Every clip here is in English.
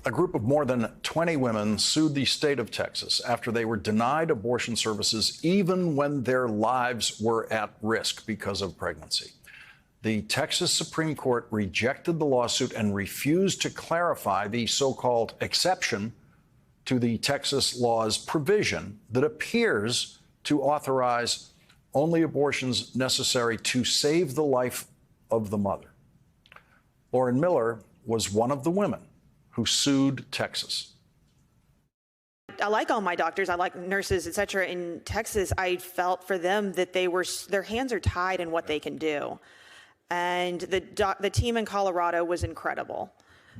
A group of more than 20 women sued the state of Texas after they were denied abortion services even when their lives were at risk because of pregnancy. The Texas Supreme Court rejected the lawsuit and refused to clarify the so-called exception to the Texas law's provision that appears to authorize only abortions necessary to save the life of the mother. Lauren Miller was one of the women who sued Texas. I like all my doctors, I like nurses, et cetera. In Texas, I felt for them that their hands are tied in what they can do. And the team in Colorado was incredible.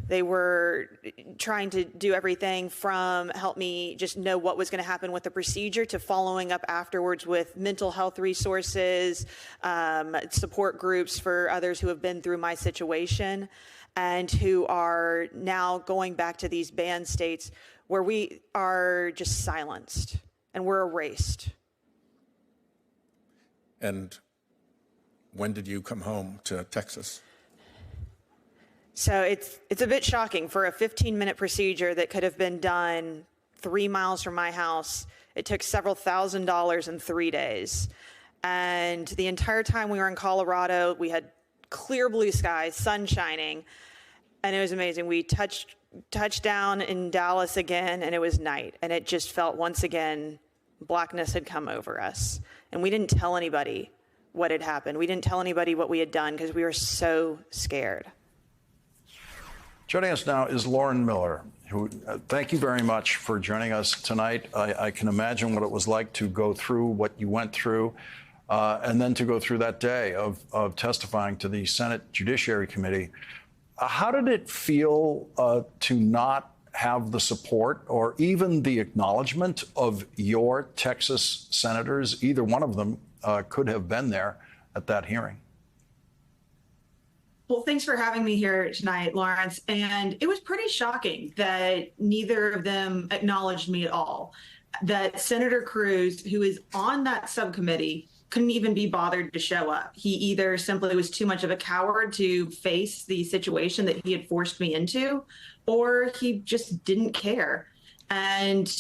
They were trying to do everything from help me just know what was going to happen with the procedure to following up afterwards with mental health resources, support groups for others who have been through my situation and who are now going back to these banned states where we are just silenced and we're erased. And when did you come home to Texas? So it's a bit shocking for a 15-minute procedure that could have been done 3 miles from my house. It took several $1,000s in 3 days. And the entire time we were in Colorado, we had clear blue skies, sun shining, and it was amazing. We touched down in Dallas again, and it was night. And it just felt once again, blackness had come over us. And we didn't tell anybody what had happened. We didn't tell anybody what we had done because we were so scared. Joining us now is Lauren Miller, who thank you very much for joining us tonight. I can imagine what it was like to go through what you went through and then to go through that day of testifying to the Senate Judiciary Committee. How did it feel to not have the support or even the acknowledgement of your Texas senators? Either one of them could have been there at that hearing. Well, thanks for having me here tonight, Lawrence. And it was pretty shocking that neither of them acknowledged me at all. That Senator Cruz, who is on that subcommittee, couldn't even be bothered to show up. He either simply was too much of a coward to face the situation that he had forced me into, or he just didn't care. And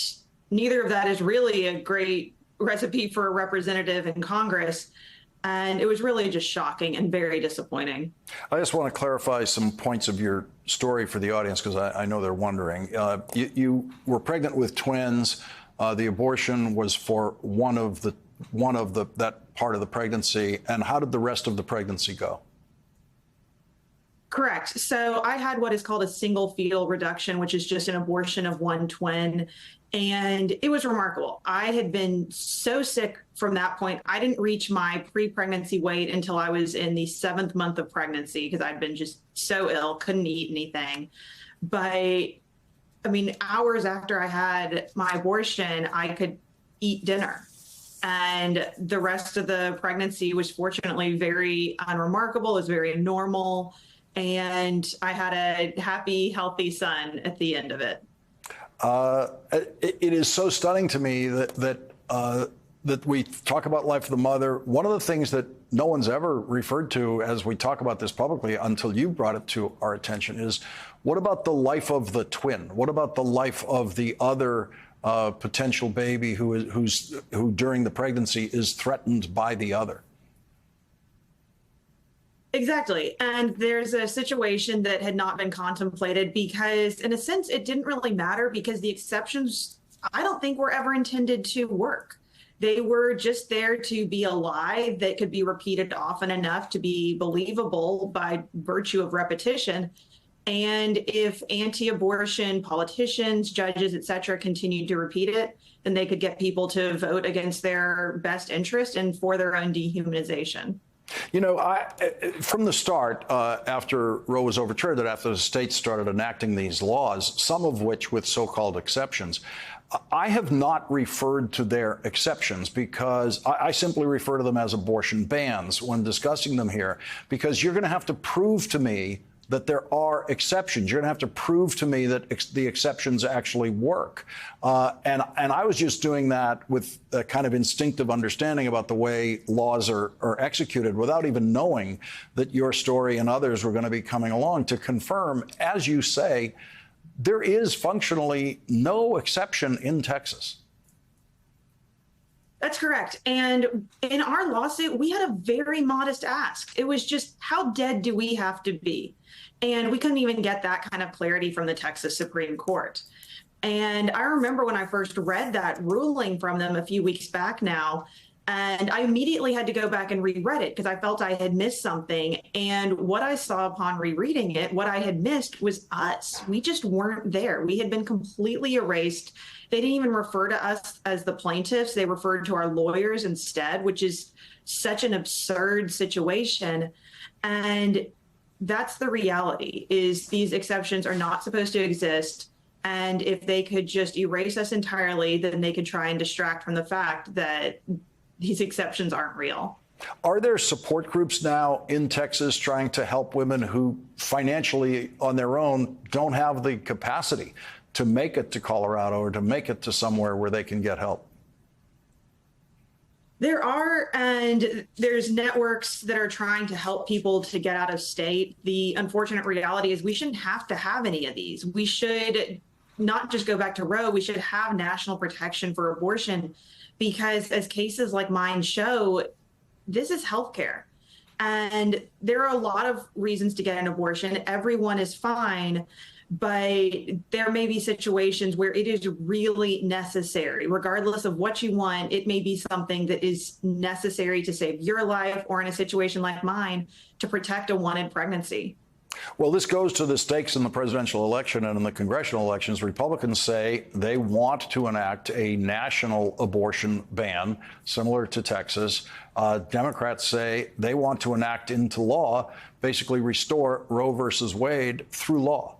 neither of that is really a great recipe for a representative in Congress. And it was really just shocking and very disappointing. I just want to clarify some points of your story for the audience, because I know they're wondering. You were pregnant with twins. The abortion was for one of that part of the pregnancy. And how did the rest of the pregnancy go? Correct. So I had what is called a single fetal reduction, which is just an abortion of one twin. And it was remarkable. I had been so sick from that point. I didn't reach my pre-pregnancy weight until I was in the 7th month of pregnancy because I'd been just so ill, couldn't eat anything. But I mean, hours after I had my abortion, I could eat dinner. And the rest of the pregnancy was fortunately very unremarkable. It was very normal. And I had a happy, healthy son at the end of it. It is so stunning to me that we talk about life of the mother. One of the things that no one's ever referred to as we talk about this publicly until you brought it to our attention is, what about the life of the twin? What about the life of the other potential baby who during the pregnancy is threatened by the other? Exactly. And there's a situation that had not been contemplated because, in a sense, it didn't really matter because the exceptions, I don't think, were ever intended to work. They were just there to be a lie that could be repeated often enough to be believable by virtue of repetition. And if anti-abortion politicians, judges, et cetera, continued to repeat it, then they could get people to vote against their best interest and for their own dehumanization. You know, from the start, after Roe was overturned, and after the states started enacting these laws, some of which with so-called exceptions, I have not referred to their exceptions because I simply refer to them as abortion bans when discussing them here, because you're going to have to prove to me that there are exceptions. You're going to have to prove to me that the exceptions actually work. And I was just doing that with a kind of instinctive understanding about the way laws are executed without even knowing that your story and others were going to be coming along to confirm, as you say, there is functionally no exception in Texas. That's correct. And in our lawsuit, we had a very modest ask. It was just, how dead do we have to be? And we couldn't even get that kind of clarity from the Texas Supreme Court. And I remember when I first read that ruling from them a few weeks back now, and I immediately had to go back and reread it because I felt I had missed something. And what I saw upon rereading it, what I had missed was us. We just weren't there. We had been completely erased. They didn't even refer to us as the plaintiffs. They referred to our lawyers instead, which is such an absurd situation. And that's the reality, is these exceptions are not supposed to exist. And if they could just erase us entirely, then they could try and distract from the fact that these exceptions aren't real. Are there support groups now in Texas trying to help women who financially on their own don't have the capacity to make it to Colorado or to make it to somewhere where they can get help? There are, and there's networks that are trying to help people to get out of state. The unfortunate reality is we shouldn't have to have any of these. We should not just go back to Roe, we should have national protection for abortion, because as cases like mine show, this is healthcare. And there are a lot of reasons to get an abortion. Everyone is fine, but there may be situations where it is really necessary. Regardless of what you want, it may be something that is necessary to save your life, or in a situation like mine, to protect a wanted pregnancy. Well, this goes to the stakes in the presidential election and in the congressional elections. Republicans say they want to enact a national abortion ban, similar to Texas. Democrats say they want to enact into law, basically restore Roe versus Wade through law.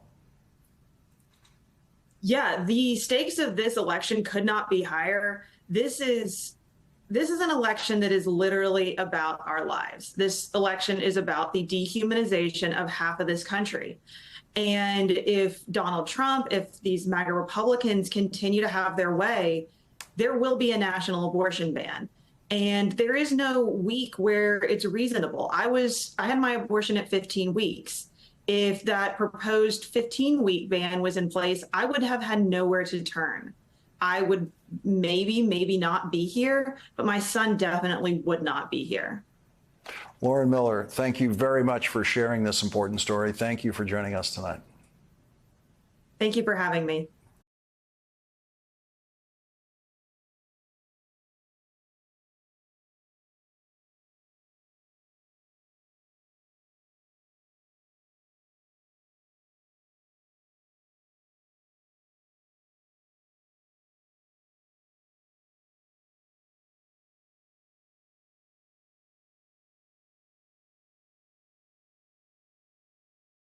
Yeah, the stakes of this election could not be higher. This is an election that is literally about our lives. This election is about the dehumanization of half of this country. And if Donald Trump, if these MAGA Republicans continue to have their way, there will be a national abortion ban. And there is no week where it's reasonable. I had my abortion at 15 weeks. If that proposed 15-week ban was in place, I would have had nowhere to turn. I would maybe not be here, but my son definitely would not be here. Lauren Miller, thank you very much for sharing this important story. Thank you for joining us tonight. Thank you for having me.